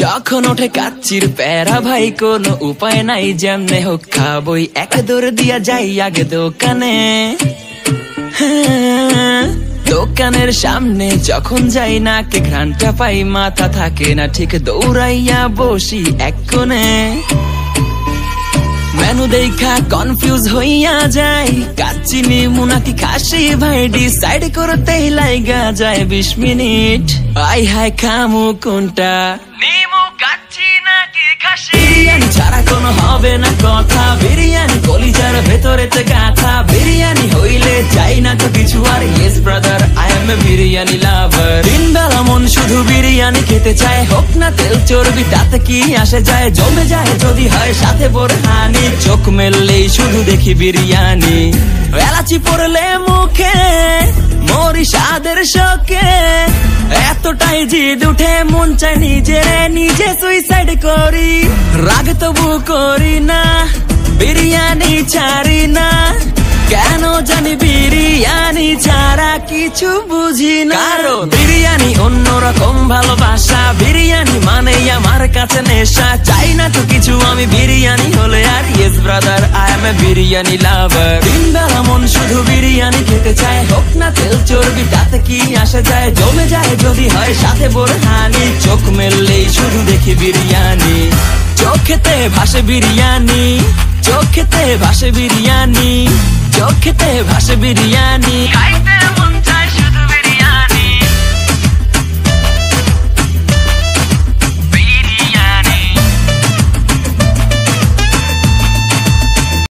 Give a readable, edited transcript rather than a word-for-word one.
যখন ওঠে কাচ্চির প্যারা ভাই কোনো উপায় নাই, যেমনে হোক খাবই, এক দৌড় দিয়া যাই আগে দোকানে। দোকানের সামনে যখন যাই নাকে ঘ্রাণটা পাই, মাথা থাকে না ঠিক, দৌড়াইয়া বসি এক কোণে। মেনু দেখা কনফিউজ হইয়া যাই, কাচ্চি নিমু নাকি খাসি ভাই ডিসাইড করতেই লাইগা যায় 20 মিনিট। আই হাই খামু কোনটা, নিমু কাচ্চি নাকি খাসি? বিরিয়ানি ছাড়া কোনো হবে না কথা, বিরিয়ানি কলিজার ভেতরেতে গাথা। বিরিয়ানি হইলে চাই না তো কিছু আর, yes brother I M A biryani লাভার। দিন বেলা মন শুধু বিরিয়ানি খেতে চায়, হোক না তেল চর্বি তাতে কি আসে যায়, জমে যায় যদি হয় সাথে বোরহানি। চোখ মেললেই শুধু দেখি বিরিয়ানি, এলাচি পড়লে মুখে মরি স্বাদের শোকে। এতটাই জিদ উঠে মন চায় নিজে সুইসাইড করি, রাগ তবু করি না, বিরিয়ানি ছাড়ি না। কেন জানি বিরিয়ানি ছাড়া কিছু বুঝি না, কারণ বিরিয়ানি অন্যরকম ভালোবাসা। বিরিয়ানি মানেই আমার কাছে নেশা, চাই না তো কিছু আমি বিরিয়ানি হলে আর, yes brother I M A biryani লাভার। দিন বেলা মন শুধু বিরিয়ানি খেতে চায়, হোক না তেল চর্বি তাতে কি আসে যায়, জমে যায় যদি হয় সাথে বোরহানি। চোখ মেললেই শুধু দেখি বিরিয়ানি, চোখেতে ভাসে বিরিয়ানি, চোখেতে ভাসে বিরিয়ানি, চোখেতে ভাসে বিরিয়ানি।